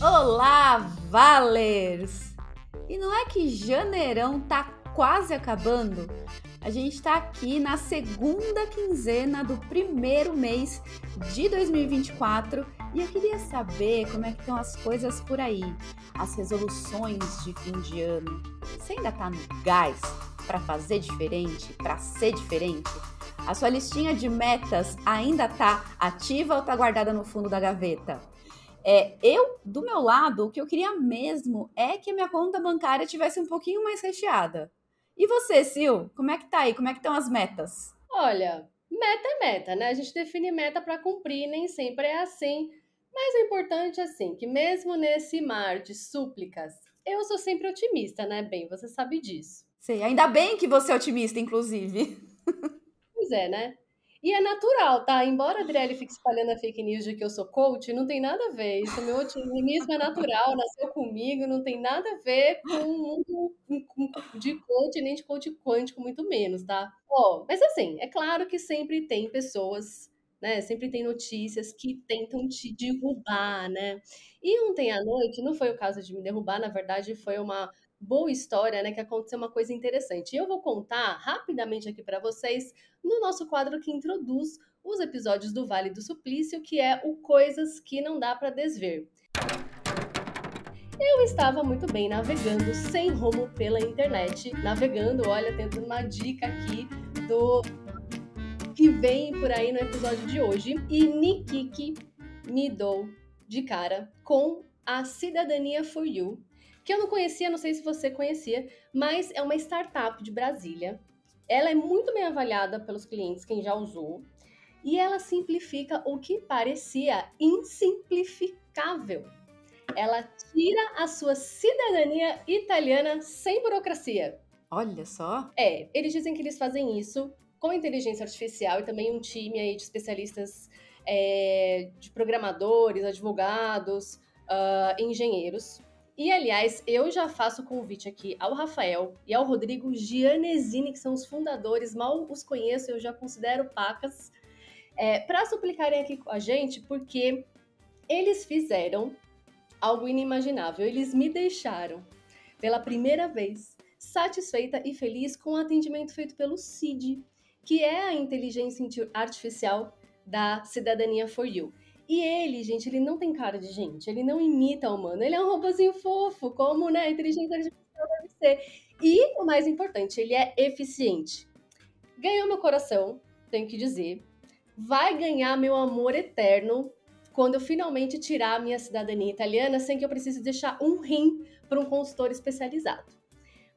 Olá, Valers! E não é que janeirão tá quase acabando? A gente tá aqui na segunda quinzena do primeiro mês de 2024 e eu queria saber como é que estão as coisas por aí, as resoluções de fim de ano. Você ainda tá no gás para fazer diferente, para ser diferente? A sua listinha de metas ainda tá ativa ou tá guardada no fundo da gaveta? Do meu lado, o que eu queria mesmo é que a minha conta bancária tivesse um pouquinho mais recheada. E você, Sil? Como é que tá aí? Como é que estão as metas? Olha, meta é meta, né? A gente define meta para cumprir, nem sempre é assim. Mas o importante é assim, que mesmo nesse mar de súplicas, eu sou sempre otimista, né? Bem, você sabe disso. Sei, ainda bem que você é otimista, inclusive. Pois é, né? E é natural, tá? Embora a Adriele fique espalhando a fake news de que eu sou coach, não tem nada a ver. Isso, meu otimismo é natural, nasceu comigo, não tem nada a ver com o mundo de coach, nem de coach quântico, muito menos, tá? Ó, mas assim, é claro que sempre tem pessoas, né? Sempre tem notícias que tentam te derrubar, né? E ontem à noite, não foi o caso de me derrubar, na verdade, foi uma boa história, né? Que aconteceu uma coisa interessante. E eu vou contar rapidamente aqui para vocês no nosso quadro que introduz os episódios do Vale do Suplício, que é o Coisas que Não Dá para Desver. Eu estava muito bem navegando sem rumo pela internet, navegando, olha, tendo uma dica aqui do que vem por aí no episódio de hoje, e Nikiki me dou de cara com a Cidadania for You, que eu não conhecia, não sei se você conhecia, mas é uma startup de Brasília. Ela é muito bem avaliada pelos clientes, quem já usou, e ela simplifica o que parecia insimplificável. Ela tira a sua cidadania italiana sem burocracia. Olha só. Eles dizem que eles fazem isso com inteligência artificial e também um time aí de especialistas, de programadores, advogados, engenheiros. E, aliás, eu já faço convite aqui ao Rafael e ao Rodrigo Gianesini, que são os fundadores, mal os conheço, eu já considero pacas, para suplicarem aqui com a gente, porque eles fizeram algo inimaginável. Eles me deixaram, pela primeira vez, satisfeita e feliz com o atendimento feito pelo CID, que é a inteligência artificial da Cidadania for You. E ele, gente, ele não tem cara de gente, ele não imita o humano, ele é um robozinho fofo, como, né, a inteligência artificial deve ser. E o mais importante, ele é eficiente. Ganhou meu coração, tenho que dizer. Vai ganhar meu amor eterno quando eu finalmente tirar a minha cidadania italiana sem que eu precise deixar um rim para um consultor especializado.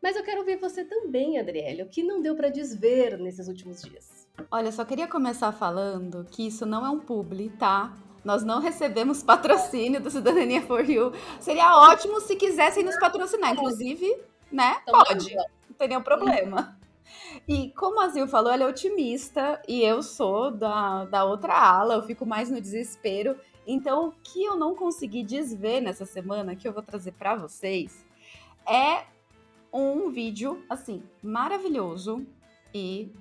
Mas eu quero ver você também, Adriele, o que não deu para desver nesses últimos dias. Olha, só queria começar falando que isso não é um publi, tá? Nós não recebemos patrocínio do Cidadania for You. Seria ótimo se quisessem nos patrocinar, inclusive, né? Então, Pode, não tem nenhum problema. E como a Zil falou, ela é otimista e eu sou da outra ala, eu fico mais no desespero. Então, o que eu não consegui desver nessa semana, que eu vou trazer para vocês, é um vídeo, assim, maravilhoso e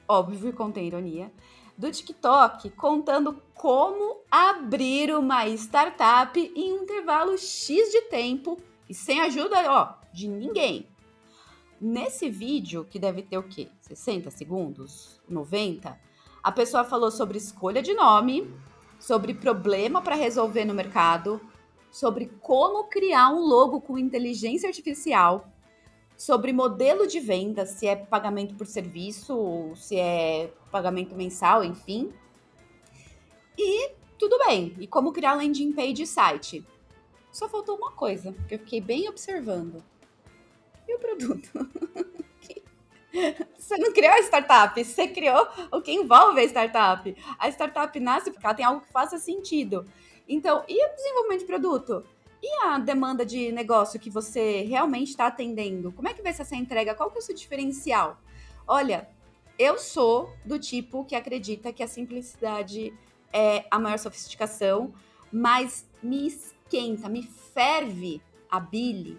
óbvio e contém ironia, do TikTok contando como abrir uma startup em um intervalo X de tempo e sem ajuda, ó, de ninguém. Nesse vídeo, que deve ter o quê? 60 segundos? 90? A pessoa falou sobre escolha de nome, sobre problema para resolver no mercado, sobre como criar um logo com inteligência artificial, sobre modelo de venda, se é pagamento por serviço, se é pagamento mensal, enfim. E tudo bem. E como criar landing page e site. Só faltou uma coisa, que eu fiquei bem observando. E o produto? Você não criou a startup, você criou o que envolve a startup. A startup nasce porque ela tem algo que faça sentido. Então, e o desenvolvimento de produto? E a demanda de negócio que você realmente está atendendo? Como é que vai ser essa entrega? Qual que é o seu diferencial? Olha, eu sou do tipo que acredita que a simplicidade é a maior sofisticação, mas me esquenta, me ferve a bile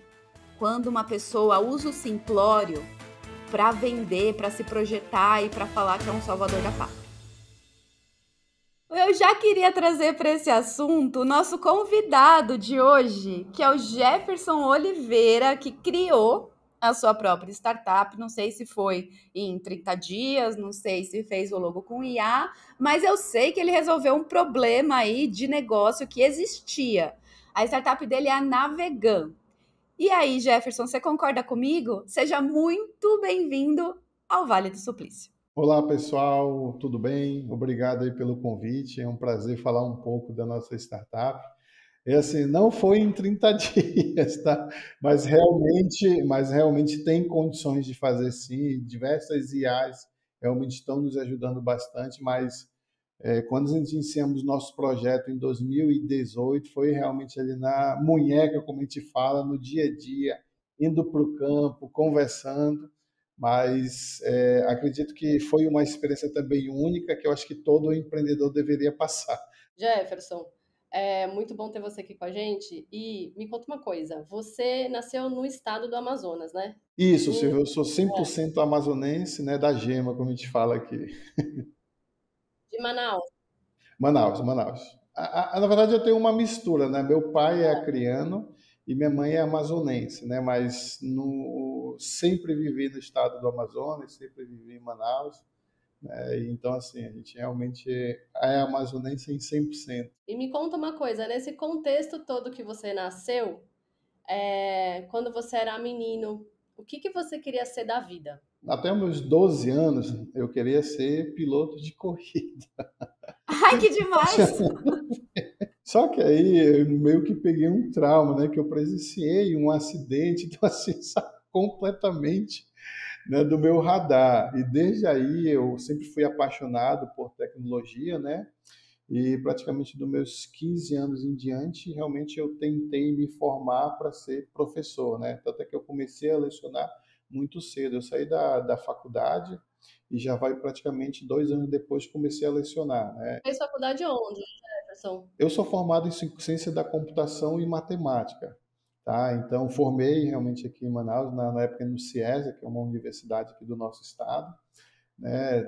quando uma pessoa usa o simplório para vender, para se projetar e para falar que é um salvador da pátria. eu já queria trazer para esse assunto o nosso convidado de hoje, que é o Jefferson Oliveira, que criou a sua própria startup. Não sei se foi em 30 dias, não sei se fez o logo com IA, mas eu sei que ele resolveu um problema aí de negócio que existia. A startup dele é a Navegan. E aí, Jefferson, você concorda comigo? Seja muito bem-vindo ao Vale do Suplício. Olá, pessoal, tudo bem? Obrigado aí pelo convite. É um prazer falar um pouco da nossa startup. É assim, não foi em 30 dias, tá? Mas realmente tem condições de fazer sim. Diversas IAs realmente estão nos ajudando bastante, mas quando a gente iniciamos nosso projeto em 2018, foi realmente ali na munheca, como a gente fala, no dia a dia, indo para o campo, conversando, mas acredito que foi uma experiência também única que eu acho que todo empreendedor deveria passar. Jefferson, é muito bom ter você aqui com a gente. E me conta uma coisa: você nasceu no estado do Amazonas, né? Isso, Em- Silvio, eu sou 100% amazonense, né, da gema, como a gente fala aqui. de Manaus. Manaus, Manaus. Na verdade, eu tenho uma mistura, né? Meu pai é acriano e minha mãe é amazonense, né? Mas sempre vivi no estado do Amazonas, sempre vivi em Manaus, né? Então, assim, a gente realmente é amazonense em 100%. E me conta uma coisa: nesse contexto todo que você nasceu, quando você era menino, o que que você queria ser da vida? Até meus 12 anos, eu queria ser piloto de corrida. Ai, que demais! Só que aí eu meio que peguei um trauma, né? Que eu presenciei um acidente, então assim, sabe, completamente, né, do meu radar. E desde aí eu sempre fui apaixonado por tecnologia, né? E praticamente dos meus 15 anos em diante, realmente eu tentei me formar para ser professor, né? Tanto é que eu comecei a lecionar muito cedo. Eu saí da faculdade e já vai praticamente 2 anos depois comecei a lecionar, né? Fez faculdade onde, Jefferson? Eu sou formado em ciência da computação e matemática, tá? Então, formei realmente aqui em Manaus, na época no CIESA, que é uma universidade aqui do nosso estado, né?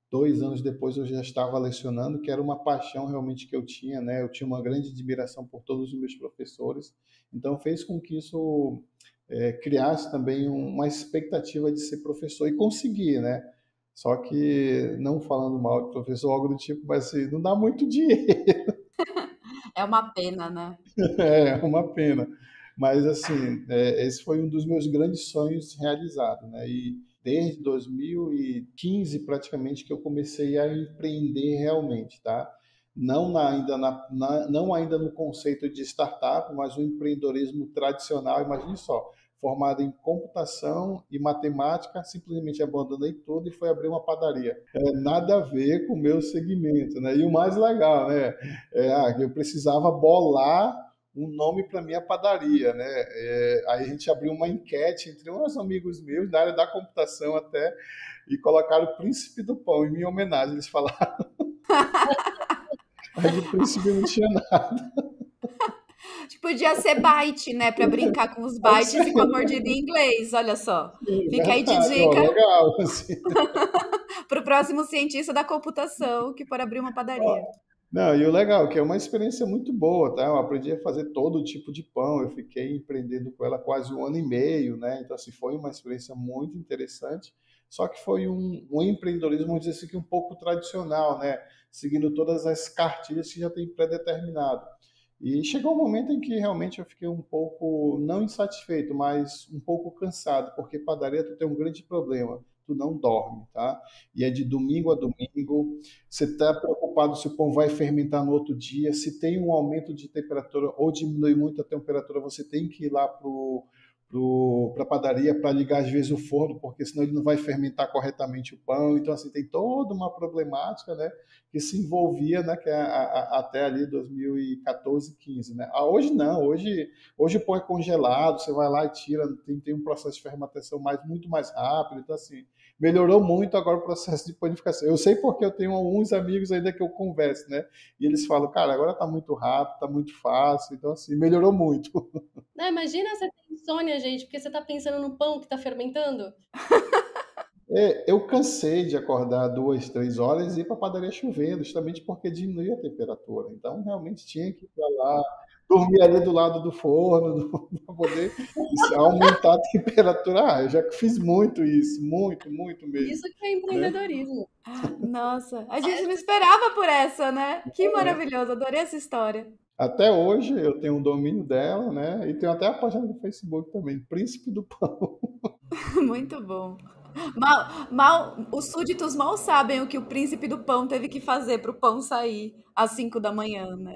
2 anos depois eu já estava lecionando, que era uma paixão realmente que eu tinha, né? Eu tinha uma grande admiração por todos os meus professores, então fez com que isso criasse também uma expectativa de ser professor e conseguir, né? Só que, não falando mal de professor, algo do tipo, mas assim, não dá muito dinheiro. É uma pena, né? É uma pena. Mas, assim, esse foi um dos meus grandes sonhos realizados, né? E desde 2015, praticamente, que eu comecei a empreender realmente, tá? Não ainda no conceito de startup, mas o empreendedorismo tradicional, imagine só, formado em computação e matemática, simplesmente abandonei tudo e fui abrir uma padaria. Nada a ver com o meu segmento, né? E o mais legal, né? Eu precisava bolar um nome para minha padaria, né? Aí a gente abriu uma enquete entre uns amigos meus da área da computação até e colocaram o Príncipe do Pão em minha homenagem. Eles falaram, mas de príncipe não tinha nada. Acho que podia ser byte, né? Para brincar com os Pode bytes ser, e com a mordida em inglês. Olha só. sim, Fica aí de verdade, ó, dica legal. Assim. para o próximo cientista da computação que for abrir uma padaria. Não, e o legal é que é uma experiência muito boa, tá? Eu aprendi a fazer todo tipo de pão, eu fiquei empreendendo com ela quase 1 ano e meio, né? Então, assim, foi uma experiência muito interessante, só que foi um empreendedorismo, vamos dizer assim, que um pouco tradicional, né? Seguindo todas as cartilhas que já tem pré-determinado. E chegou um momento em que realmente eu fiquei um pouco, não insatisfeito, mas um pouco cansado, porque padaria tu tem um grande problema, tu não dorme, tá? E é de domingo a domingo, você está preocupado se o pão vai fermentar no outro dia, se tem um aumento de temperatura ou diminui muito a temperatura, você tem que ir lá para a padaria para ligar às vezes o forno, porque senão ele não vai fermentar corretamente o pão. Então, assim, tem toda uma problemática, né, que se envolvia, né, que até ali 2014, 15, né? Hoje não, hoje o pão é congelado, você vai lá e tira, tem um processo de fermentação muito mais rápido, então assim, melhorou muito agora o processo de panificação. Eu sei porque eu tenho alguns amigos ainda que eu converso, né? E eles falam, cara, agora tá muito rápido, tá muito fácil, então assim, melhorou muito. Não, imagina você ter insônia, gente, porque você tá pensando no pão que tá fermentando. Eu cansei de acordar 2, 3 horas e ir para a padaria chovendo, justamente porque diminuía a temperatura. Então, realmente tinha que ir para lá, dormir ali do lado do forno, para poder aumentar a temperatura. Eu já fiz muito isso, muito, muito mesmo, Isso que é né? empreendedorismo. Nossa, a gente não esperava por essa, né? Que maravilhoso, adorei essa história. Até hoje eu tenho um domínio dela, né? E tenho até a página do Facebook também, Príncipe do Pão. Muito bom. Os súditos mal sabem o que o príncipe do pão teve que fazer para o pão sair às 5 da manhã, né?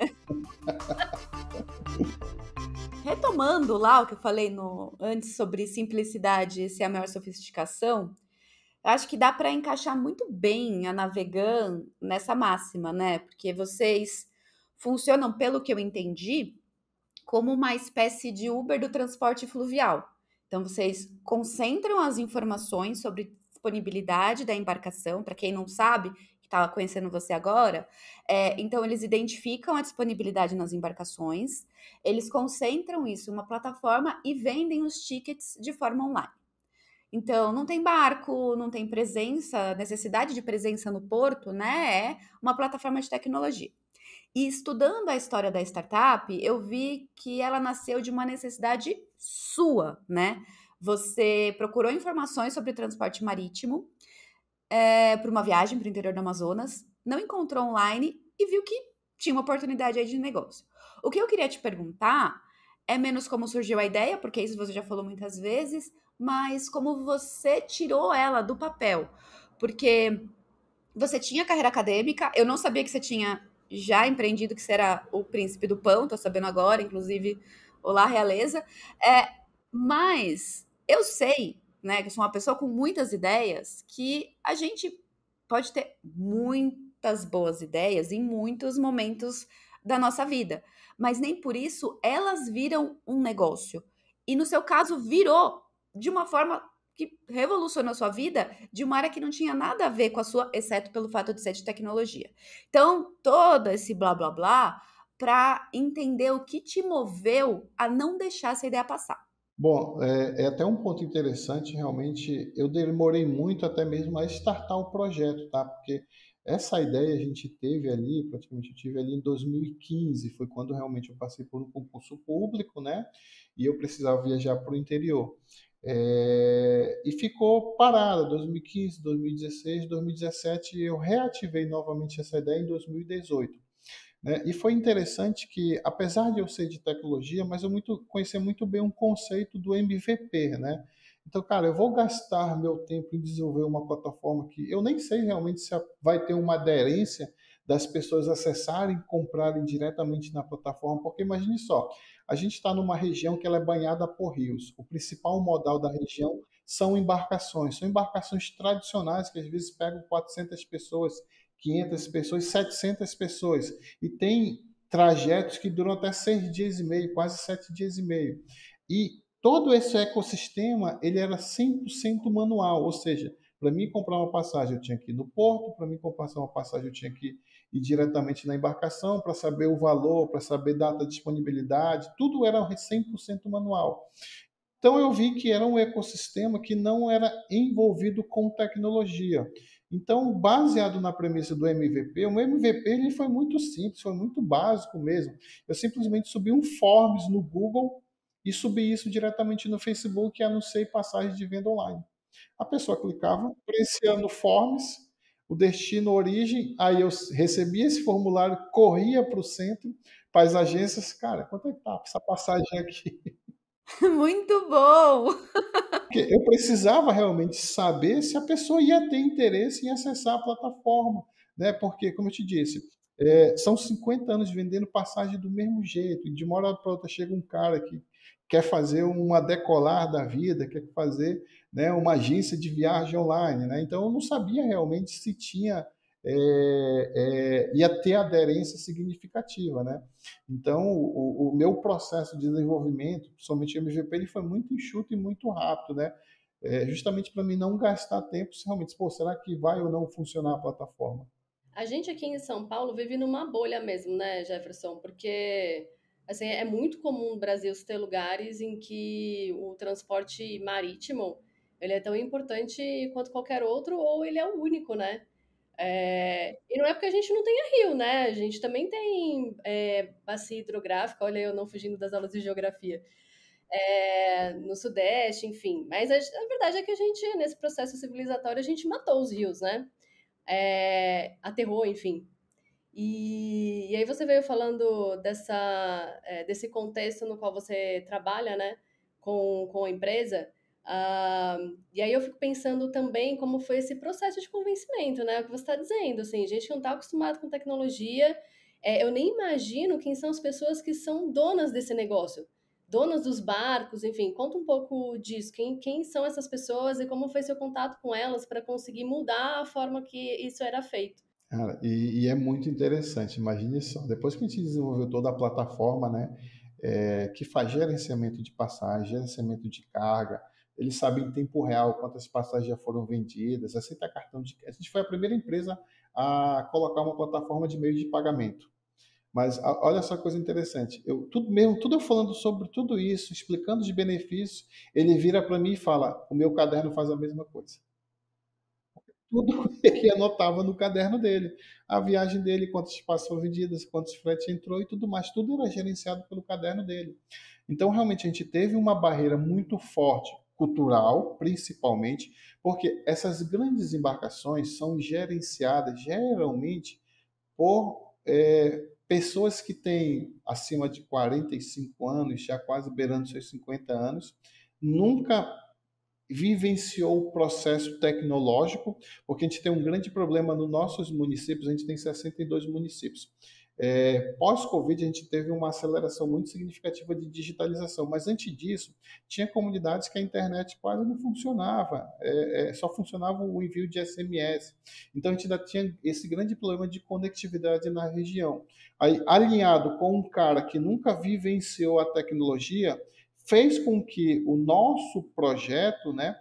Retomando lá o que eu falei antes sobre simplicidade ser a maior sofisticação, eu acho que dá para encaixar muito bem a Navegan nessa máxima, né? Porque vocês funcionam, pelo que eu entendi, como uma espécie de Uber do transporte fluvial. Então, vocês concentram as informações sobre disponibilidade da embarcação, para quem não sabe, que está conhecendo você agora, então eles identificam a disponibilidade nas embarcações, eles concentram isso em uma plataforma e vendem os tickets de forma online. Então, não tem barco, não tem necessidade de presença no porto, né? É uma plataforma de tecnologia. E estudando a história da startup, eu vi que ela nasceu de uma necessidade sua, né? Você procurou informações sobre transporte marítimo para uma viagem para o interior do Amazonas, não encontrou online e viu que tinha uma oportunidade aí de negócio. O que eu queria te perguntar é menos como surgiu a ideia, porque isso você já falou muitas vezes, mas como você tirou ela do papel. Porque você tinha carreira acadêmica, eu não sabia que você tinha já empreendido, que você era o príncipe do pão, tô sabendo agora, inclusive, olá, realeza. Mas eu sei, né, que eu sou uma pessoa com muitas ideias, que a gente pode ter muitas boas ideias em muitos momentos da nossa vida, mas nem por isso elas viram um negócio. E no seu caso, virou de uma forma que revolucionou a sua vida de uma área que não tinha nada a ver com a sua, exceto pelo fato de ser de tecnologia. Então, todo esse blá blá blá para entender o que te moveu a não deixar essa ideia passar. Bom, é até um ponto interessante, realmente, eu demorei muito até mesmo a startar o projeto, tá? Porque essa ideia a gente teve ali, praticamente eu tive ali em 2015, foi quando realmente eu passei por um concurso público, né? E eu precisava viajar para o interior. E ficou parada, 2015, 2016, 2017, eu reativei novamente essa ideia em 2018. Né? E foi interessante que, apesar de eu ser de tecnologia, mas eu conhecia muito bem um conceito do MVP, né? Então, cara, eu vou gastar meu tempo em desenvolver uma plataforma que eu nem sei realmente se vai ter uma aderência das pessoas acessarem, comprarem diretamente na plataforma, porque imagine só, a gente está numa região que ela é banhada por rios. O principal modal da região são embarcações tradicionais que às vezes pegam 400 pessoas, 500 pessoas, 700 pessoas. E tem trajetos que duram até 6 dias e meio, quase 7 dias e meio. E todo esse ecossistema ele era 100% manual, ou seja, para mim comprar uma passagem eu tinha que ir no porto, para mim comprar uma passagem eu tinha que ir diretamente na embarcação para saber o valor, para saber data de disponibilidade, tudo era 100% manual. Então eu vi que era um ecossistema que não era envolvido com tecnologia. Então, baseado na premissa do MVP, o MVP ele foi muito simples, foi muito básico mesmo. Eu simplesmente subi um forms no Google e subi isso diretamente no Facebook e anunciei passagens de venda online. A pessoa clicava, preenchia no forms, o destino, a origem, aí eu recebia esse formulário, corria para o centro, para as agências, cara, quanto é que tá essa passagem aqui? Muito bom! Porque eu precisava realmente saber se a pessoa ia ter interesse em acessar a plataforma, né? Porque, como eu te disse, são 50 anos vendendo passagem do mesmo jeito, e de uma hora para outra chega um cara que quer fazer uma decolar da vida, quer fazer, né, uma agência de viagem online, né? Então eu não sabia realmente se tinha ia ter aderência significativa, né? Então, o meu processo de desenvolvimento, principalmente o MVP, ele foi muito enxuto e muito rápido, né? Justamente para mim não gastar tempo se realmente, pô, será que vai ou não funcionar a plataforma? A gente aqui em São Paulo vive numa bolha mesmo, né, Jefferson? Porque assim, é muito comum no Brasil ter lugares em que o transporte marítimo Ele é tão importante quanto qualquer outro, ou ele é o único, né? E não é porque a gente não tenha rio, né? A gente também tem bacia hidrográfica, olha eu não fugindo das aulas de geografia, no Sudeste, enfim. Mas a verdade é que a gente, nesse processo civilizatório, a gente matou os rios, né? Aterrou, enfim. E aí você veio falando desse contexto no qual você trabalha, né, com a empresa. Ah, e aí eu fico pensando também como foi esse processo de convencimento, né? O que você está dizendo, assim, gente que não está acostumada com tecnologia, eu nem imagino quem são as pessoas que são donas desse negócio, donas dos barcos, enfim, conta um pouco disso. Quem são essas pessoas e como foi seu contato com elas para conseguir mudar a forma que isso era feito? Cara, e é muito interessante, imagine só, depois que a gente desenvolveu toda a plataforma, né, que faz gerenciamento de passagem, gerenciamento de carga, eles sabem em tempo real quantas passagens já foram vendidas, aceita cartão de crédito. A gente foi a primeira empresa a colocar uma plataforma de meio de pagamento. Mas olha só que coisa interessante, tudo eu falando sobre tudo isso, explicando os benefícios, ele vira para mim e fala, o meu caderno faz a mesma coisa. Tudo ele anotava no caderno dele. A viagem dele, quantas passou vendidas, quantos frete entrou e tudo mais, tudo era gerenciado pelo caderno dele. Então, realmente, a gente teve uma barreira muito forte, cultural, principalmente, porque essas grandes embarcações são gerenciadas geralmente por pessoas que têm acima de 45 anos, já quase beirando seus 50 anos, nunca vivenciou o processo tecnológico, porque a gente tem um grande problema nos nossos municípios, a gente tem 62 municípios. Pós-Covid, a gente teve uma aceleração muito significativa de digitalização, mas antes disso, tinha comunidades que a internet quase não funcionava, só funcionava o envio de SMS. Então, a gente ainda tinha esse grande problema de conectividade na região. Aí, alinhado com um cara que nunca vivenciou a tecnologia, fez com que o nosso projeto, né,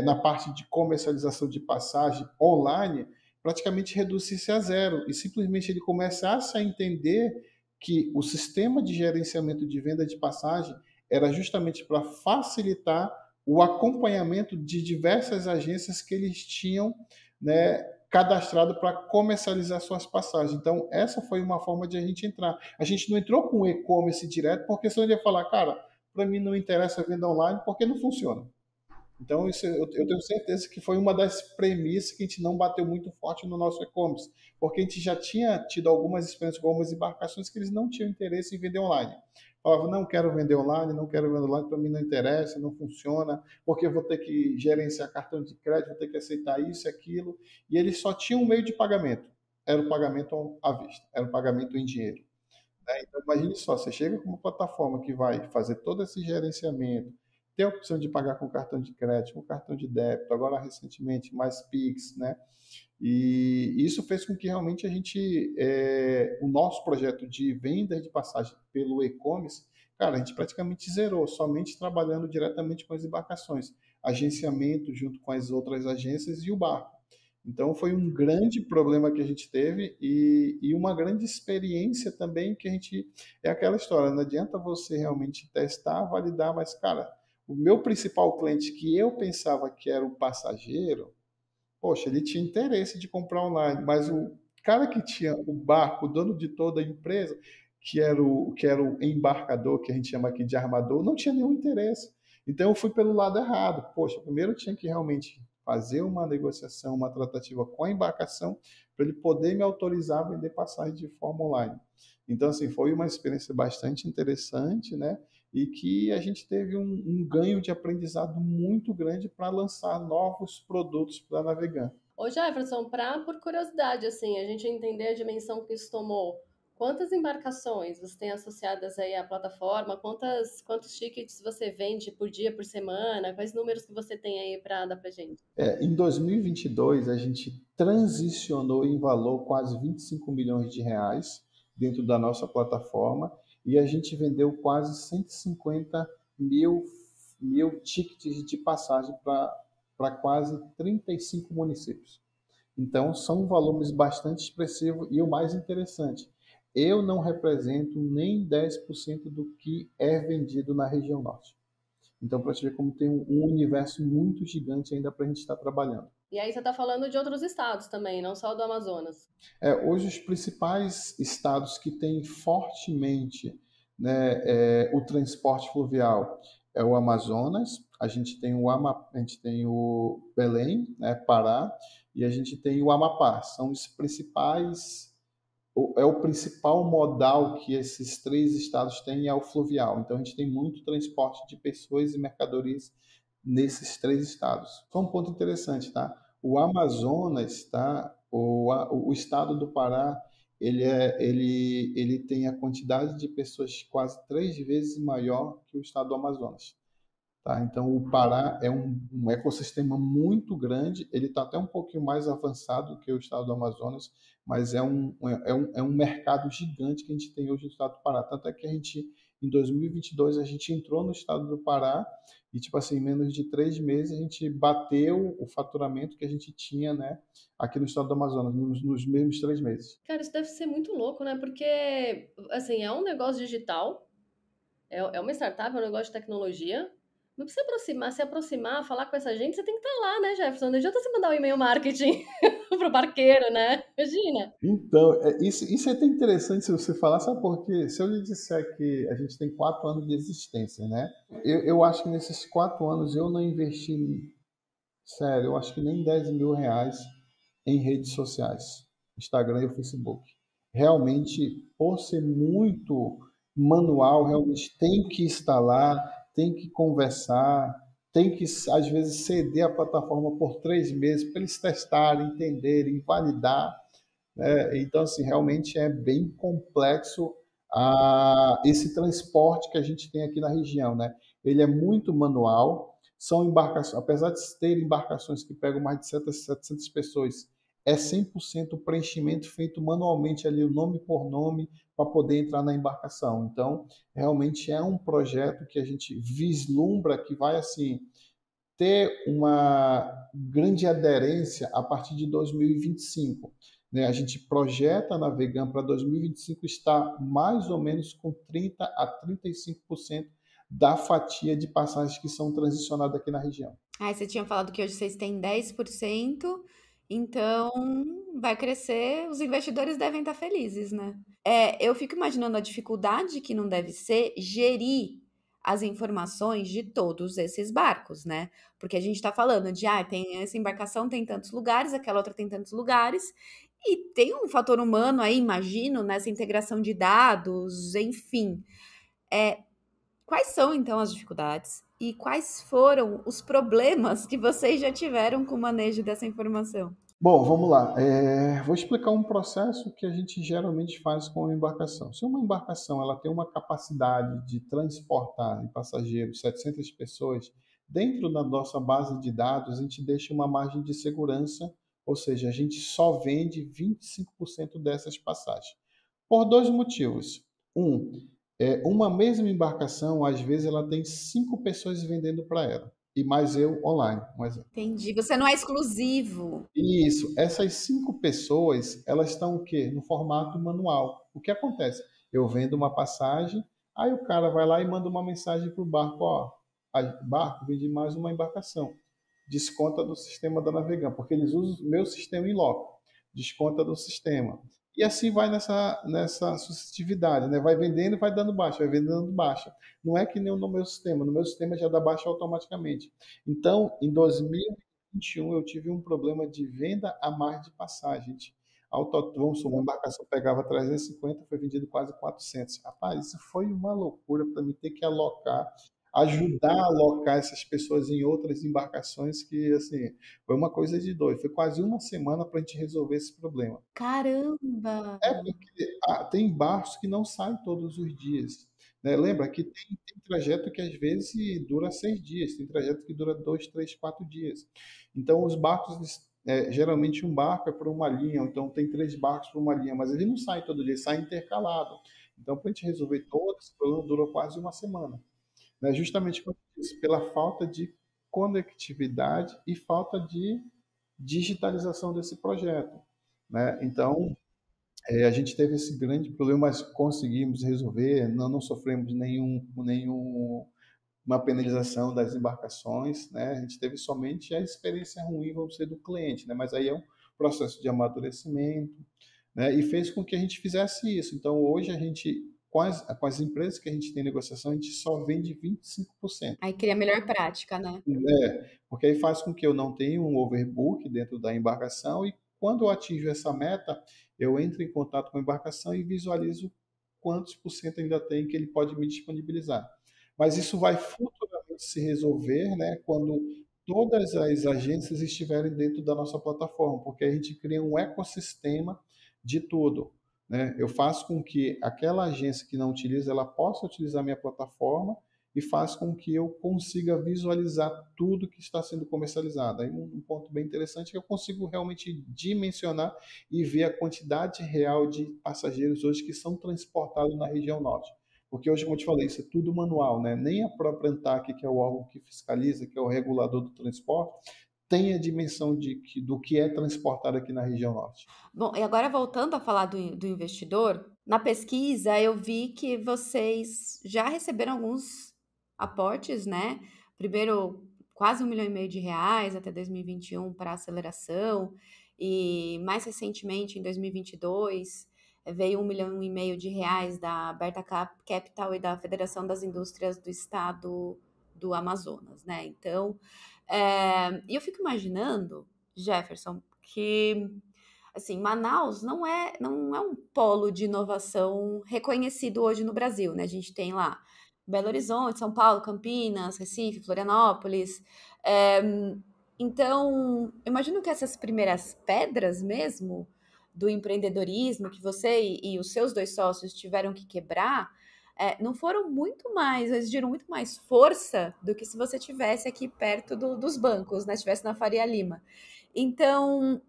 na parte de comercialização de passagem online, praticamente reduzisse a zero e simplesmente ele começasse a entender que o sistema de gerenciamento de venda de passagem era justamente para facilitar o acompanhamento de diversas agências que eles tinham, né, cadastrado para comercializar suas passagens. Então, essa foi uma forma de a gente entrar. A gente não entrou com e-commerce direto, porque senão ele ia falar, cara, para mim não interessa a venda online porque não funciona. Então, isso eu tenho certeza que foi uma das premissas que a gente não bateu muito forte no nosso e-commerce, porque a gente já tinha tido algumas experiências com algumas embarcações que eles não tinham interesse em vender online. Falavam, não quero vender online, não quero vender online, para mim não interessa, não funciona, porque eu vou ter que gerenciar cartão de crédito, vou ter que aceitar isso e aquilo. E eles só tinham um meio de pagamento, era o pagamento à vista, era o pagamento em dinheiro. Né? Então, imagine só, você chega com uma plataforma que vai fazer todo esse gerenciamento, tem a opção de pagar com cartão de crédito, com cartão de débito, agora recentemente mais Pix, né? E isso fez com que realmente o nosso projeto de venda de passagem pelo e-commerce, cara, a gente praticamente zerou, somente trabalhando diretamente com as embarcações, agenciamento junto com as outras agências e o barco. Então foi um grande problema que a gente teve e uma grande experiência também que a gente. É aquela história, não adianta você realmente testar, validar, mas, cara, o meu principal cliente que eu pensava que era o passageiro, poxa, ele tinha interesse de comprar online, mas o cara que tinha o barco, o dono de toda a empresa, que era o embarcador, que a gente chama aqui de armador, não tinha nenhum interesse. Então eu fui pelo lado errado. Poxa, primeiro eu tinha que realmente fazer uma negociação, uma tratativa com a embarcação, para ele poder me autorizar a vender passagem de forma online. Então, assim, foi uma experiência bastante interessante, né? E que a gente teve um ganho de aprendizado muito grande para lançar novos produtos para navegar. Ô Jefferson, por curiosidade, assim, a gente entender a dimensão que isso tomou, quantas embarcações você tem associadas aí à plataforma? Quantos tickets você vende por dia, por semana? Quais números que você tem aí para dar pra gente? Em 2022, a gente transicionou em valor quase 25 milhões de reais dentro da nossa plataforma e a gente vendeu quase 150 mil tickets de passagem para quase 35 municípios. Então, são volumes bastante expressivos e o mais interessante, eu não represento nem 10% do que é vendido na região norte. Então, para te ver como tem um universo muito gigante ainda para a gente estar trabalhando. E aí você está falando de outros estados também, não só do Amazonas. Hoje, os principais estados que têm fortemente, né, o transporte fluvial é o Amazonas, a gente tem o Belém, né, Pará, e a gente tem o Amapá. São os principais, é o principal modal que esses três estados têm é o fluvial. Então, a gente tem muito transporte de pessoas e mercadorias nesses três estados. Só um ponto interessante, tá? O Amazonas, tá? O estado do Pará, ele tem a quantidade de pessoas quase 3 vezes maior que o estado do Amazonas. Tá? Então, o Pará é um ecossistema muito grande, ele está até um pouquinho mais avançado que o estado do Amazonas, mas é um mercado gigante que a gente tem hoje no estado do Pará. Tanto é que em 2022, a gente entrou no estado do Pará e, tipo assim, em menos de 3 meses, a gente bateu o faturamento que a gente tinha, né, aqui no estado do Amazonas, nos mesmos 3 meses. Cara, isso deve ser muito louco, né? Porque, assim, é um negócio digital, é uma startup, é um negócio de tecnologia. Mas pra você se aproximar, falar com essa gente, você tem que estar lá, né, Jefferson? Não adianta você mandar um e-mail marketing pro barqueiro, né? Imagina. Então, isso é até interessante se você falar, sabe por quê? Se eu lhe disser que a gente tem 4 anos de existência, né? Eu acho que nesses 4 anos eu não investi, sério, eu acho que nem 10 mil reais em redes sociais, Instagram e o Facebook. Realmente, por ser muito manual, realmente tem que instalar, tem que conversar, tem que, às vezes, ceder a plataforma por 3 meses para eles testarem, entenderem, validar, né? Então, assim, realmente é bem complexo esse transporte que a gente tem aqui na região, né? Ele é muito manual, são embarcações, apesar de ter embarcações que pegam mais de 700 pessoas, é 100% preenchimento feito manualmente ali, o nome por nome, para poder entrar na embarcação. Então, realmente é um projeto que a gente vislumbra que vai, assim, ter uma grande aderência a partir de 2025. Né? A gente projeta na Vegan para 2025 estar mais ou menos com 30 a 35% da fatia de passagens que são transicionadas aqui na região. Ah, você tinha falado que hoje vocês têm 10%, então vai crescer, os investidores devem estar felizes, né? Eu fico imaginando a dificuldade que não deve ser gerir as informações de todos esses barcos, né? Porque a gente está falando de, tem essa embarcação tem tantos lugares, aquela outra tem tantos lugares, e tem um fator humano aí, imagino, nessa integração de dados, enfim. Quais são, então, as dificuldades e quais foram os problemas que vocês já tiveram com o manejo dessa informação? Bom, vamos lá. Vou explicar um processo que a gente geralmente faz com a embarcação. Se uma embarcação ela tem uma capacidade de transportar em passageiros 700 pessoas, dentro da nossa base de dados a gente deixa uma margem de segurança, ou seja, a gente só vende 25% dessas passagens. Por dois motivos. Uma mesma embarcação, às vezes, ela tem 5 pessoas vendendo para ela, e mais eu online, um exemplo. Entendi. Você não é exclusivo. Isso, essas 5 pessoas, elas estão o quê? No formato manual. O que acontece? Eu vendo uma passagem, aí o cara vai lá e manda uma mensagem para o barco, ó, barco, vendi mais uma embarcação. Desconta do sistema da Navegan, porque eles usam o meu sistema em loco. Desconta do sistema. E assim vai nessa sucessividade, né? Vai vendendo e vai dando baixa, vai vendendo dando baixa. Não é que nem no meu sistema já dá baixa automaticamente. Então, em 2021 eu tive um problema de venda a mais de passagem. Vamos supor, uma embarcação pegava 350, foi vendido quase 400. Rapaz, isso foi uma loucura para mim ter que alocar, ajudar a alocar essas pessoas em outras embarcações que, assim, foi uma coisa de doido. Foi quase uma semana para a gente resolver esse problema. Caramba! Porque tem barcos que não saem todos os dias. Né? Lembra que tem trajeto que às vezes dura 6 dias, tem trajeto que dura 2, 3, 4 dias. Então, os barcos, geralmente um barco é por uma linha, então tem 3 barcos por uma linha, mas ele não sai todo dia, sai intercalado. Então, para a gente resolver todo esse problema, durou quase uma semana. Né? Justamente como eu disse, pela falta de conectividade e falta de digitalização desse projeto. Né? Então, a gente teve esse grande problema, mas conseguimos resolver, não sofremos uma penalização das embarcações, né? A gente teve somente a experiência ruim, vamos dizer, do cliente, né? Mas aí é um processo de amadurecimento, né? E fez com que a gente fizesse isso. Então, hoje a gente, com as empresas que a gente tem negociação, a gente só vende 25%. Aí cria a melhor prática, né? Porque aí faz com que eu não tenha um overbook dentro da embarcação e quando eu atinjo essa meta, eu entro em contato com a embarcação e visualizo quantos por cento ainda tem que ele pode me disponibilizar. Mas isso vai futuramente se resolver, né, quando todas as agências estiverem dentro da nossa plataforma, porque a gente cria um ecossistema de tudo, né? Eu faço com que aquela agência que não utiliza, ela possa utilizar a minha plataforma e faz com que eu consiga visualizar tudo que está sendo comercializado. Aí um ponto bem interessante é que eu consigo realmente dimensionar e ver a quantidade real de passageiros hoje que são transportados na região norte. Porque hoje, como eu te falei, isso é tudo manual, né? Nem a própria ANTAC, que é o órgão que fiscaliza, que é o regulador do transporte, tem a dimensão do que é transportado aqui na região norte. Bom, e agora voltando a falar do investidor, na pesquisa eu vi que vocês já receberam alguns aportes, né? Primeiro, quase R$ 1,5 milhão até 2021 para aceleração, e mais recentemente, em 2022, veio R$ 1,5 milhão da Berta Capital e da Federação das Indústrias do Estado do Amazonas, né? Então, e eu fico imaginando, Jefferson, que assim, Manaus não é um polo de inovação reconhecido hoje no Brasil, né? A gente tem lá Belo Horizonte, São Paulo, Campinas, Recife, Florianópolis. É, então, eu imagino que essas primeiras pedras mesmo do empreendedorismo que você e os seus dois sócios tiveram que quebrar, não foram muito mais, exigiram muito mais força do que se você tivesse aqui perto dos bancos, né? Estivesse na Faria Lima. Então,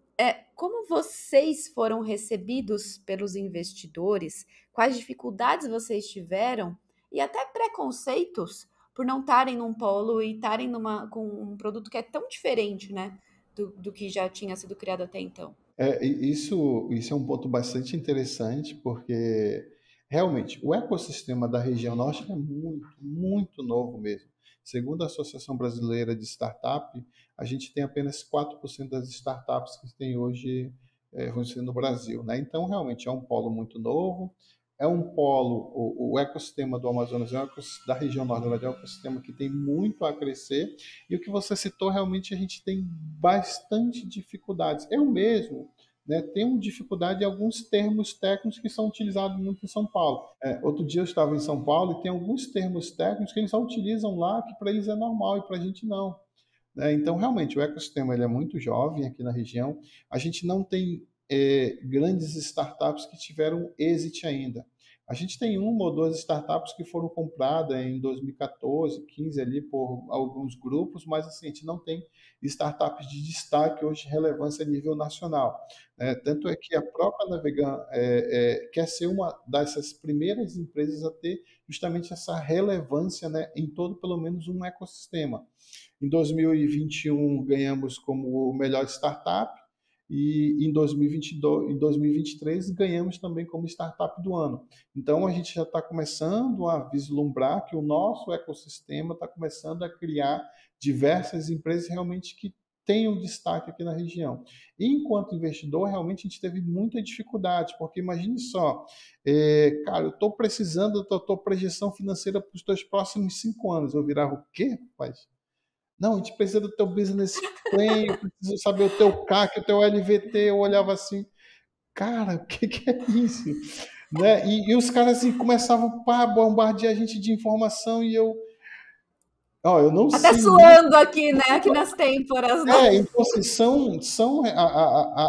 como vocês foram recebidos pelos investidores? Quais dificuldades vocês tiveram? E até preconceitos por não estarem num polo e estarem com um produto que é tão diferente, né? Do que já tinha sido criado até então. Isso é um ponto bastante interessante, porque realmente o ecossistema da região norte é muito, muito novo mesmo. Segundo a Associação Brasileira de Startup, a gente tem apenas 4% das startups que tem hoje, vamos dizer, no Brasil, né? Então, realmente é um polo muito novo, é um polo, o ecossistema do Amazonas, da região norte do Brasil, é um ecossistema que tem muito a crescer, e o que você citou, realmente a gente tem bastante dificuldades. Eu mesmo, né, tenho dificuldade em alguns termos técnicos que são utilizados muito em São Paulo. Outro dia eu estava em São Paulo e tem alguns termos técnicos que eles só utilizam lá, que para eles é normal e para a gente não. Então, realmente, o ecossistema ele é muito jovem aqui na região. A gente não tem grandes startups que tiveram êxito ainda. A gente tem uma ou duas startups que foram compradas em 2014, 15 ali por alguns grupos, mas assim, a gente não tem startups de destaque hoje de relevância a nível nacional. Tanto é que a própria Navegan quer ser uma dessas primeiras empresas a ter justamente essa relevância, né, em todo, pelo menos, um ecossistema. Em 2021 ganhamos como melhor startup e em 2022, em 2023 ganhamos também como startup do ano. Então a gente já está começando a vislumbrar que o nosso ecossistema está começando a criar diversas empresas realmente que tenham destaque aqui na região. E enquanto investidor, realmente a gente teve muita dificuldade, porque imagine só, cara, eu estou precisando da tua projeção financeira para os teus próximos 5 anos. Eu virava o quê, rapaz? Não, a gente precisa do teu business plan, eu preciso saber o teu CAC, o teu LVT. Eu olhava assim, cara, o que é isso? Né? E os caras assim, começavam a bombardear a gente de informação e eu não Até sei suando aqui, né? Aqui nas têmporas, né? então assim,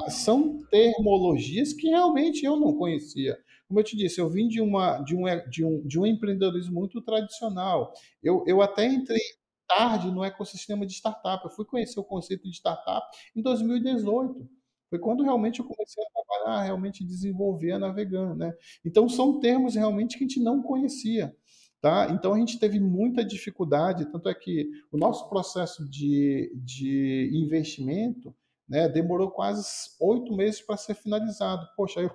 são termologias que realmente eu não conhecia. Como eu te disse, eu vim de um empreendedorismo muito tradicional. Eu até entrei tarde no ecossistema de startup. Eu fui conhecer o conceito de startup em 2018. Foi quando realmente eu comecei a trabalhar, realmente desenvolver a Navegan, né? Então são termos realmente que a gente não conhecia. Tá? Então a gente teve muita dificuldade, tanto é que o nosso processo de investimento, né, demorou quase 8 meses para ser finalizado. Poxa,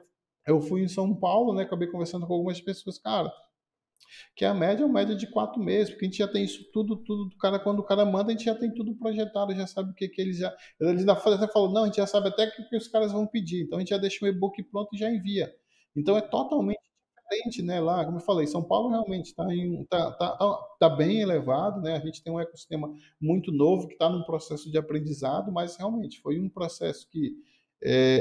eu fui em São Paulo, né, acabei conversando com algumas pessoas, cara, que a média é uma média de 4 meses, porque a gente já tem isso tudo, quando o cara manda, a gente já tem tudo projetado, já sabe o que eles já. Eles até falam, não, a gente já sabe até o que os caras vão pedir, então a gente já deixa o e-book pronto e já envia. Então é totalmente diferente, né? Lá, como eu falei, São Paulo realmente tá bem elevado, né? A gente tem um ecossistema muito novo que está num processo de aprendizado, mas realmente foi um processo que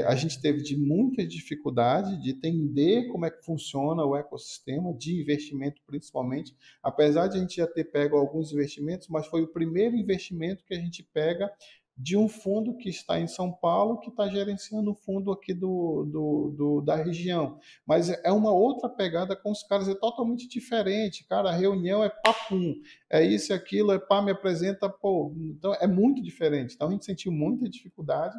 a gente teve de muita dificuldade de entender como é que funciona o ecossistema de investimento, principalmente, apesar de a gente já ter pego alguns investimentos, mas foi o primeiro investimento que a gente pega de um fundo que está em São Paulo, que está gerenciando o fundo aqui da região. Mas é uma outra pegada com os caras, é totalmente diferente. Cara, a reunião é papum, é isso e aquilo, é pá, me apresenta, pô. Então é muito diferente. Então a gente sentiu muita dificuldade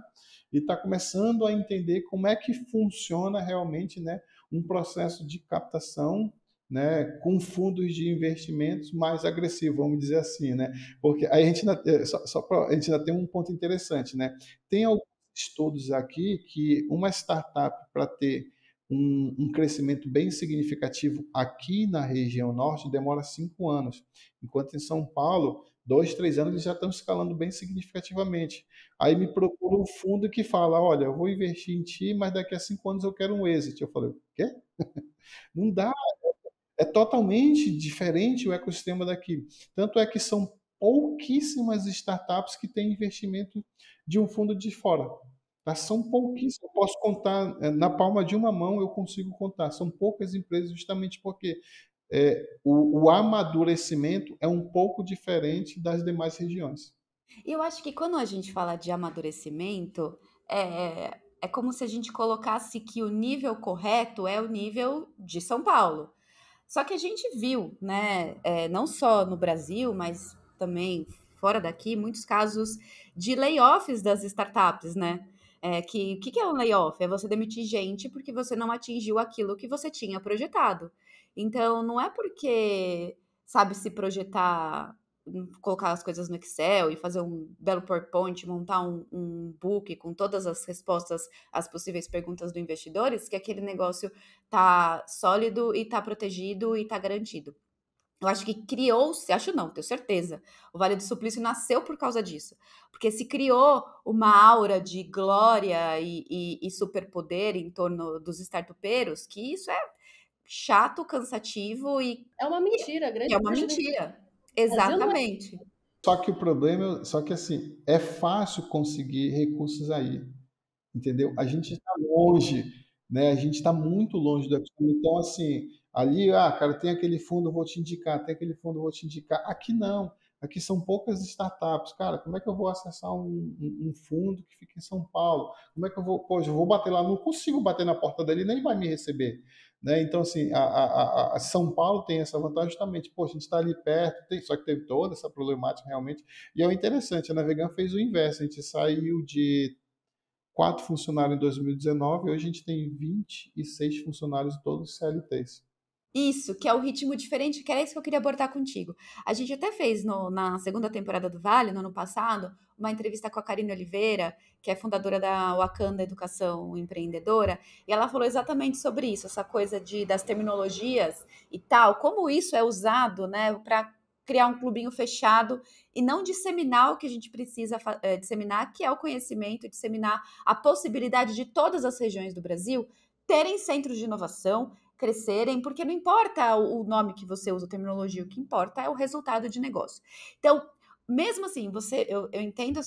e está começando a entender como é que funciona realmente, né, um processo de captação, né, com fundos de investimentos mais agressivo, vamos dizer assim, né? Porque aí a gente ainda, a gente ainda tem um ponto interessante, né? Tem alguns estudos aqui que uma startup para ter um crescimento bem significativo aqui na região norte demora 5 anos, enquanto em São Paulo 2, 3 anos eles já estão escalando bem significativamente. Aí me procura um fundo que fala, olha, eu vou investir em ti, mas daqui a 5 anos eu quero um exit. Eu falei, o quê? Não dá, é totalmente diferente o ecossistema daqui. Tanto é que são pouquíssimas startups que têm investimento de um fundo de fora. Tá? São pouquíssimas. Eu posso contar, na palma de uma mão eu consigo contar. São poucas empresas justamente porque o amadurecimento é um pouco diferente das demais regiões. E eu acho que quando a gente fala de amadurecimento, é como se a gente colocasse que o nível correto é o nível de São Paulo. Só que a gente viu, né, não só no Brasil, mas também fora daqui, muitos casos de layoffs das startups, né? Que é um layoff? É você demitir gente porque você não atingiu aquilo que você tinha projetado. Então, não é porque sabe se projetar, colocar as coisas no Excel e fazer um belo PowerPoint, montar um book com todas as respostas às possíveis perguntas do investidores, que aquele negócio tá sólido e tá protegido e tá garantido. Eu acho que criou-se, acho não, tenho certeza, o Vale do Suplício nasceu por causa disso. Porque se criou uma aura de glória e superpoder em torno dos startupeiros, que isso é chato, cansativo e É uma mentira, grande é uma parte do mentira. Brasil não é. Exatamente. Só que o problema, só que assim, é fácil conseguir recursos aí, entendeu? A gente está longe, né? A gente está muito longe do ecossistema. Então, assim, ali, cara, tem aquele fundo, eu vou te indicar, tem aquele fundo, eu vou te indicar. Aqui não. Aqui são poucas startups. Cara, como é que eu vou acessar um fundo que fica em São Paulo? Como é que eu vou, poxa, eu vou bater lá, não consigo bater na porta dele, nem vai me receber. Né? Então, assim, a São Paulo tem essa vantagem justamente, poxa, a gente está ali perto, só que teve toda essa problemática realmente. E é o interessante, a Navegan fez o inverso, a gente saiu de 4 funcionários em 2019, hoje a gente tem 26 funcionários, todos CLTs. Isso, que é o ritmo diferente, que era isso que eu queria abordar contigo. A gente até fez na segunda temporada do Vale, no ano passado, uma entrevista com a Karine Oliveira, que é fundadora da Wakanda Educação Empreendedora, e ela falou exatamente sobre isso, essa coisa das terminologias e tal, como isso é usado, né, para criar um clubinho fechado e não disseminar o que a gente precisa disseminar, que é o conhecimento, disseminar a possibilidade de todas as regiões do Brasil terem centros de inovação, crescerem, porque não importa o nome que você usa, a terminologia, o que importa é o resultado de negócio. Então, mesmo assim, eu entendo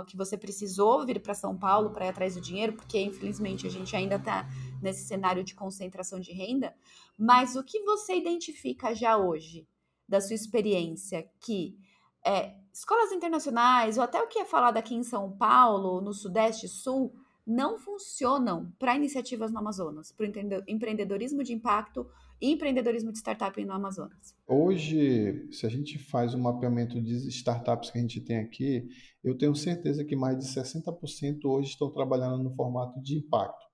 que você precisou vir para São Paulo para ir atrás do dinheiro, porque infelizmente a gente ainda está nesse cenário de concentração de renda, mas o que você identifica já hoje da sua experiência que escolas internacionais, ou até o que é falado aqui em São Paulo, no Sudeste e Sul, não funcionam para iniciativas no Amazonas, para o empreendedorismo de impacto e empreendedorismo de startup no Amazonas? Hoje, se a gente faz um mapeamento de startups que a gente tem aqui, eu tenho certeza que mais de 60% hoje estão trabalhando no formato de impacto.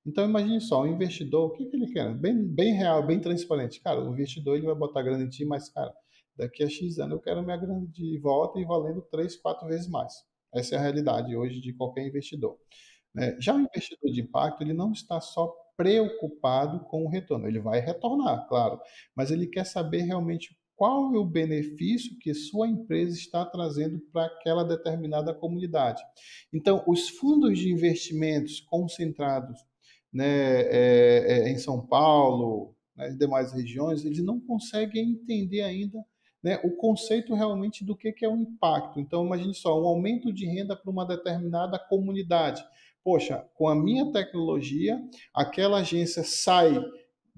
Então, imagine só, o investidor, o que ele quer? Bem real, bem transparente. Cara, o investidor ele vai botar grana em ti, mas, cara, daqui a X anos eu quero minha grana de volta e valendo 3, 4 vezes mais. Essa é a realidade hoje de qualquer investidor. Já o investidor de impacto, ele não está só preocupado com o retorno. Ele vai retornar, claro, mas ele quer saber realmente qual é o benefício que sua empresa está trazendo para aquela determinada comunidade. Então, os fundos de investimentos concentrados, né, em São Paulo, nas demais regiões, eles não conseguem entender ainda, né, o conceito realmente do que é o impacto. Então, imagine só, um aumento de renda para uma determinada comunidade. Poxa, com a minha tecnologia, aquela agência sai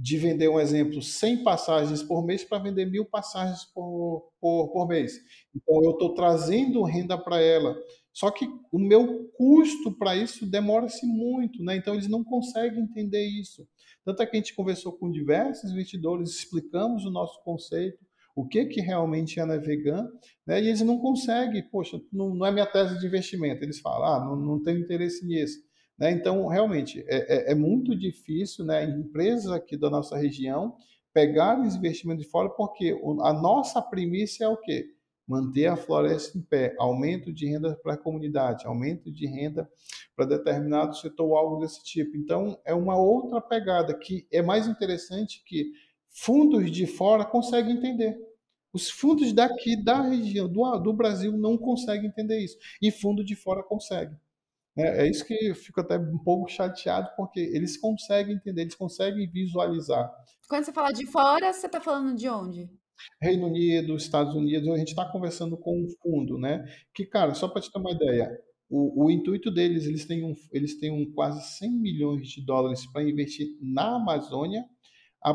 de vender, um exemplo, 100 passagens por mês para vender 1.000 passagens por mês. Então, eu estou trazendo renda para ela. Só que o meu custo para isso demora-se muito, né? Então, eles não conseguem entender isso. Tanto é que a gente conversou com diversos investidores, explicamos o nosso conceito, o que realmente é a Navegan, né? E eles não conseguem, poxa, não é minha tese de investimento. Eles falam, não tenho interesse nisso. Né? Então, realmente, é muito difícil, né, empresas aqui da nossa região pegarem os investimentos de fora, porque a nossa premissa é o quê? Manter a floresta em pé, aumento de renda para a comunidade, aumento de renda para determinado setor ou algo desse tipo. Então, é uma outra pegada que é mais interessante que fundos de fora conseguem entender. Os fundos daqui da região, do Brasil, não conseguem entender isso. E fundo de fora consegue. É isso que eu fico até um pouco chateado, porque eles conseguem entender, eles conseguem visualizar. Quando você fala de fora, você está falando de onde? Reino Unido, Estados Unidos, a gente está conversando com um fundo, né? Que, cara, só para te ter uma ideia, o intuito deles, eles têm quase 100 milhões de dólares para investir na Amazônia. A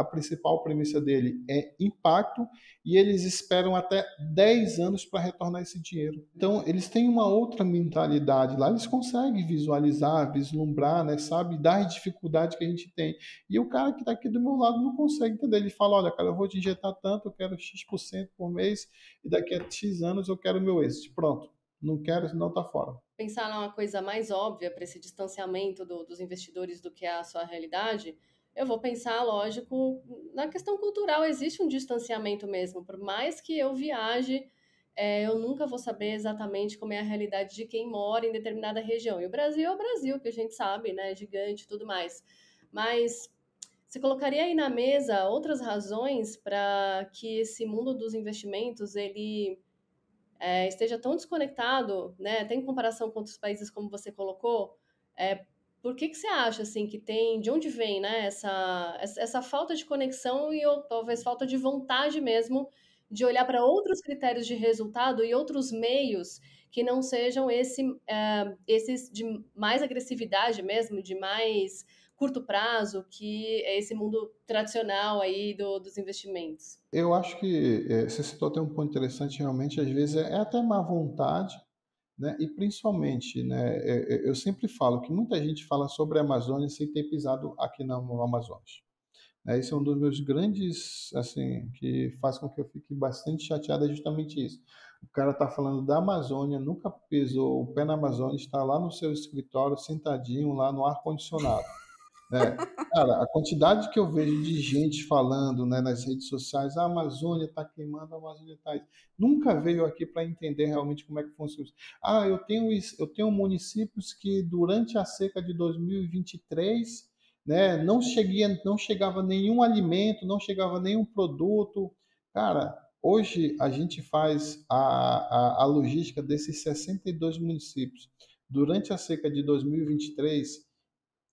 principal premissa dele é impacto e eles esperam até 10 anos para retornar esse dinheiro. Então, eles têm uma outra mentalidade lá, eles conseguem visualizar, vislumbrar, né, sabe, das dificuldades que a gente tem. E o cara que está aqui do meu lado não consegue entender. Ele fala, olha, cara, eu vou te injetar tanto, eu quero X% por mês e daqui a X anos eu quero o meu êxito. Pronto, não quero, senão tá fora. Pensar numa coisa mais óbvia para esse distanciamento dos investidores do que é a sua realidade, eu vou pensar, lógico, na questão cultural. Existe um distanciamento mesmo. Por mais que eu viaje, eu nunca vou saber exatamente como é a realidade de quem mora em determinada região. E o Brasil é o Brasil, que a gente sabe, né? É gigante e tudo mais. Mas você colocaria aí na mesa outras razões para que esse mundo dos investimentos ele esteja tão desconectado, né, até em comparação com outros países, como você colocou, por que você acha assim que tem, de onde vem, né, essa falta de conexão e ou talvez falta de vontade mesmo de olhar para outros critérios de resultado e outros meios que não sejam esses de mais agressividade mesmo, de mais curto prazo, que é esse mundo tradicional aí dos investimentos? Eu acho que você citou até um ponto interessante, realmente, às vezes é até má vontade, né? E principalmente, né, eu sempre falo que muita gente fala sobre a Amazônia sem ter pisado aqui no Amazonas. Né? Esse é um dos meus grandes, assim, que faz com que eu fique bastante chateado, é justamente isso. O cara está falando da Amazônia, nunca pisou o pé na Amazônia, está lá no seu escritório, sentadinho lá no ar-condicionado. Né? Cara, a quantidade que eu vejo de gente falando, né, nas redes sociais, a Amazônia está queimando, a Amazônia está... Nunca veio aqui para entender realmente como é que funciona. Ah, eu tenho municípios que durante a seca de 2023, né, não chegava nenhum alimento, não chegava nenhum produto. Cara, hoje a gente faz a logística desses 62 municípios. Durante a seca de 2023,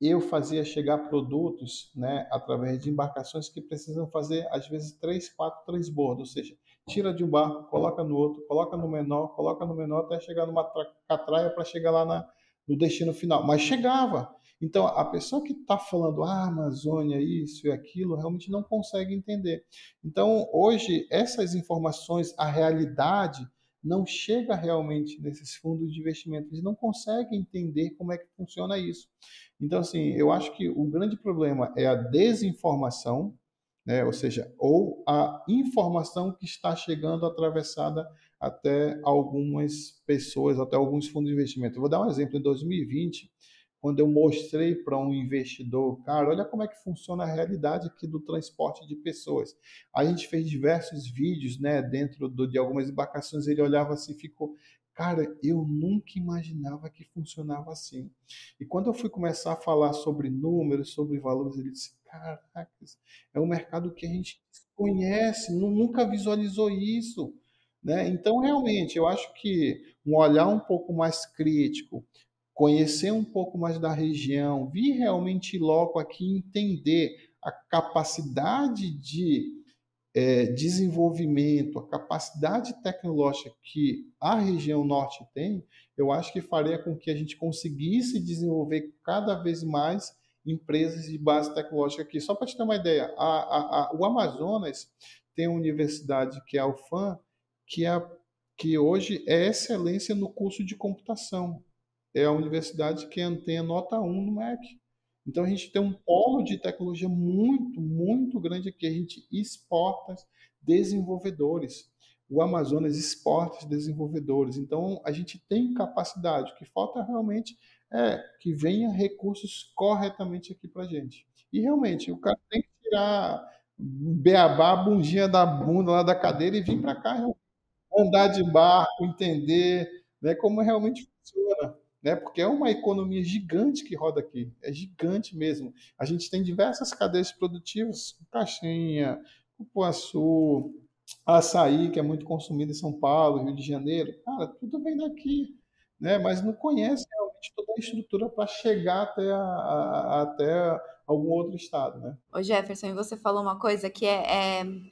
eu fazia chegar produtos, né, através de embarcações que precisam fazer, às vezes, 3, 4 transbordos, ou seja, tira de um barco, coloca no outro, coloca no menor, até chegar numa catraia para chegar lá no destino final. Mas chegava. Então, a pessoa que está falando, Amazônia, isso e aquilo, realmente não consegue entender. Então, hoje, essas informações, a realidade, não chega realmente nesses fundos de investimento. Eles não conseguem entender como é que funciona isso. Então, assim, eu acho que o grande problema é a desinformação, né? Ou seja, ou a informação que está chegando atravessada até algumas pessoas, até alguns fundos de investimento. Eu vou dar um exemplo. Em 2020, quando eu mostrei para um investidor, cara, olha como é que funciona a realidade aqui do transporte de pessoas. A gente fez diversos vídeos, né, dentro de algumas embarcações, ele olhava assim, ficou, Cara, eu nunca imaginava que funcionava assim. E quando eu fui começar a falar sobre números, sobre valores, ele disse: Caracas, é um mercado que a gente conhece, nunca visualizou isso, né? Então, realmente, eu acho que um olhar um pouco mais crítico, conhecer um pouco mais da região, vir realmente logo aqui entender a capacidade de desenvolvimento, a capacidade tecnológica que a região norte tem, eu acho que faria com que a gente conseguisse desenvolver cada vez mais empresas de base tecnológica aqui. Só para te ter uma ideia, o Amazonas tem uma universidade que é a UFAM, que, que hoje é excelência no curso de computação. É a universidade que tem a nota 1 no MEC. Então a gente tem um polo de tecnologia muito, muito grande aqui. A gente exporta desenvolvedores. O Amazonas exporta desenvolvedores. Então a gente tem capacidade. O que falta realmente é que venha recursos corretamente aqui para a gente. E realmente o cara tem que tirar o beabá, a bundinha da bunda lá da cadeira e vir para cá, andar de barco, entender, né, como realmente funciona, né? Porque é uma economia gigante que roda aqui, é gigante mesmo. A gente tem diversas cadeias produtivas, Caixinha, Cupuaçu, açaí, que é muito consumido em São Paulo, Rio de Janeiro, cara, tudo vem daqui, né? Mas não conhece realmente toda a estrutura para chegar até algum outro estado, né? Ô Jefferson, e você falou uma coisa que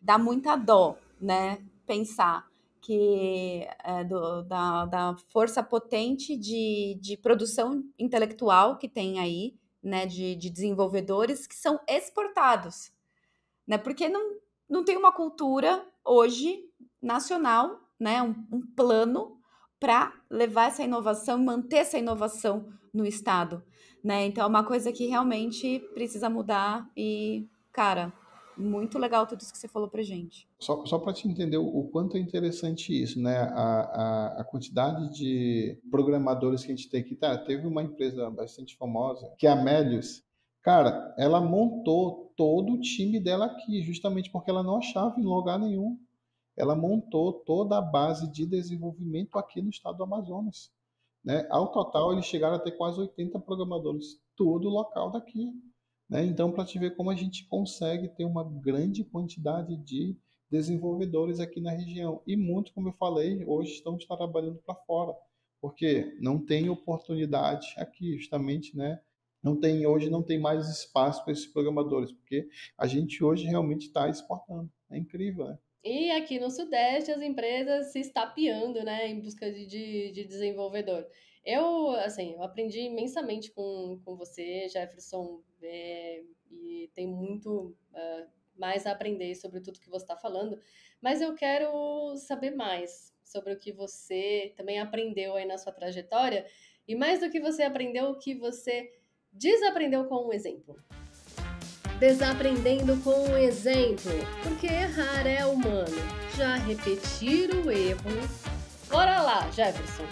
dá muita dó, né? Pensar que da força potente de produção intelectual que tem aí, né? De desenvolvedores que são exportados, né? Porque não tem uma cultura hoje nacional, né? Um plano para levar essa inovação e manter essa inovação no estado, né? Então é uma coisa que realmente precisa mudar e, cara, muito legal tudo isso que você falou pra gente. Só para te entender o quanto é interessante isso, né? A quantidade de programadores que a gente tem aqui. Tá, teve uma empresa bastante famosa, que é a Melius. Cara, ela montou todo o time dela aqui, justamente porque ela não achava em lugar nenhum. Ela montou toda a base de desenvolvimento aqui no estado do Amazonas, né? Ao total, eles chegaram a ter quase 80 programadores, tudo local daqui, né? Então, para te ver como a gente consegue ter uma grande quantidade de desenvolvedores aqui na região. E muito, como eu falei, hoje estamos trabalhando para fora, porque não tem oportunidade aqui, justamente, né? Hoje não tem mais espaço para esses programadores, porque a gente hoje realmente está exportando. É incrível, né? E aqui no Sudeste as empresas se estapeando, né, em busca de desenvolvedor. Assim, eu aprendi imensamente com você, Jefferson, e tem muito mais a aprender sobre tudo que você está falando, mas eu quero saber mais sobre o que você também aprendeu aí na sua trajetória, e mais do que você aprendeu, o que você desaprendeu com um exemplo. Desaprendendo com o exemplo, porque errar é humano. Já repetir o erro. Bora lá, Jefferson.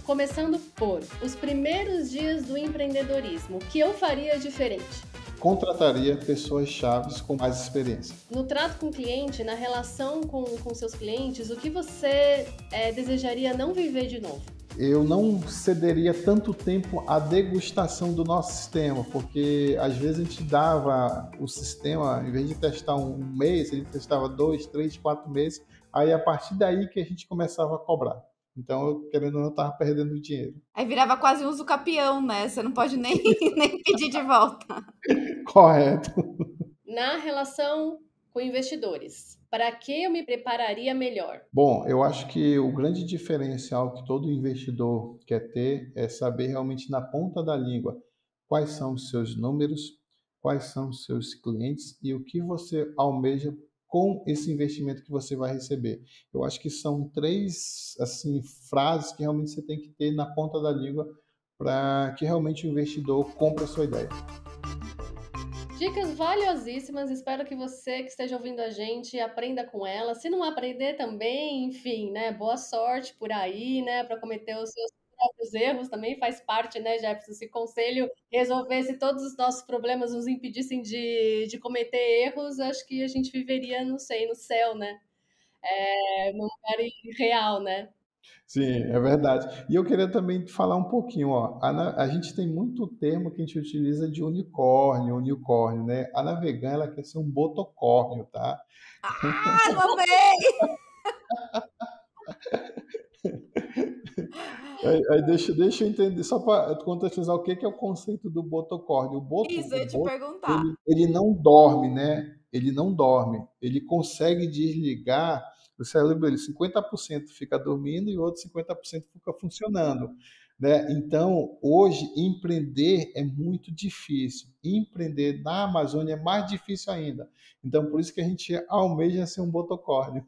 Começando por os primeiros dias do empreendedorismo, o que eu faria diferente? Contrataria pessoas chaves com mais experiência. No trato com o cliente, na relação com seus clientes, o que você desejaria não viver de novo? Eu não cederia tanto tempo à degustação do nosso sistema, porque às vezes a gente dava o sistema, em vez de testar um mês, a gente testava 2, 3, 4 meses, aí a partir daí que a gente começava a cobrar. Então, eu, querendo ou não, estava perdendo dinheiro. Aí virava quase um uso capião, né? Você não pode nem, nem pedir de volta. Correto. Na relação com investidores, para que eu me prepararia melhor? Bom, eu acho que o grande diferencial que todo investidor quer ter é saber realmente na ponta da língua quais são os seus números, quais são os seus clientes e o que você almeja com esse investimento que você vai receber. Eu acho que são três assim frases que realmente você tem que ter na ponta da língua para que realmente o investidor compre a sua ideia. Dicas valiosíssimas, espero que você que esteja ouvindo a gente aprenda com elas. Se não aprender também, enfim, né? Boa sorte por aí, né? Para cometer os seus próprios erros, também faz parte, né, Jefferson? Se o conselho resolvesse todos os nossos problemas, nos impedissem de cometer erros, acho que a gente viveria, não sei, no céu, né? Num lugar irreal, né? Sim, é verdade. E eu queria também falar um pouquinho, ó. A gente tem muito termo que a gente utiliza de unicórnio, unicórnio, né? A Navegan, ela quer ser um botocórnio, tá? Ah, amei! Aí deixa eu entender, só para contextualizar o que que é o conceito do botocórnio. Isso, eu O ia te boto, perguntar. ele não dorme, né? Ele não dorme. Ele consegue desligar o cérebro dele. 50% fica dormindo e o outro 50% fica funcionando, né? Então, hoje, empreender é muito difícil. Empreender na Amazônia é mais difícil ainda. Então, por isso que a gente almeja ser um botocórnio.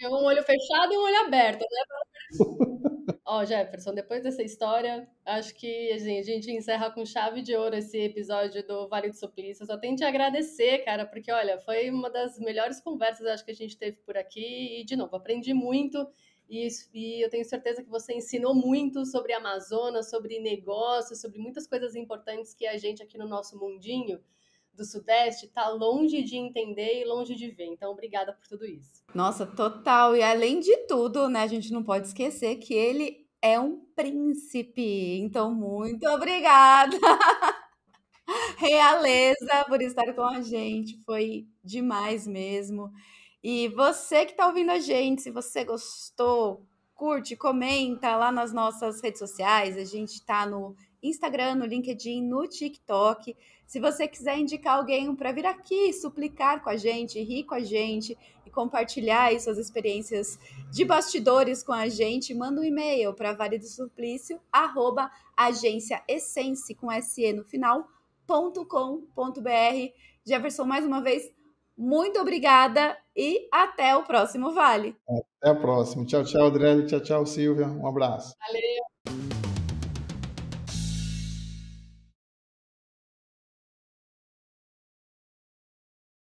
É um olho fechado e um olho aberto, né? Ó, Jefferson, depois dessa história, acho que assim, a gente encerra com chave de ouro esse episódio do Vale do Suplício. Eu só tenho que te agradecer, cara, porque olha, foi uma das melhores conversas acho que a gente teve por aqui. E, de novo, aprendi muito e eu tenho certeza que você ensinou muito sobre Amazonas, sobre negócios, sobre muitas coisas importantes que a gente aqui no nosso mundinho do Sudeste está longe de entender e longe de ver. Então, obrigada por tudo isso. Nossa, total. E além de tudo, né, a gente não pode esquecer que ele é um príncipe. Então, muito obrigada, realeza, por estar com a gente. Foi demais mesmo. E você que está ouvindo a gente, se você gostou, curte, comenta lá nas nossas redes sociais. A gente está no Instagram, no LinkedIn, no TikTok. Se você quiser indicar alguém para vir aqui suplicar com a gente, rir com a gente e compartilhar aí suas experiências de bastidores com a gente, manda um e-mail para valedosuplício@agenciaessence com SE no final.com.br. Jefferson, mais uma vez, muito obrigada e até o próximo Vale. Até a próxima. Tchau, tchau, Adriane. Tchau, tchau, Silvia. Um abraço. Valeu!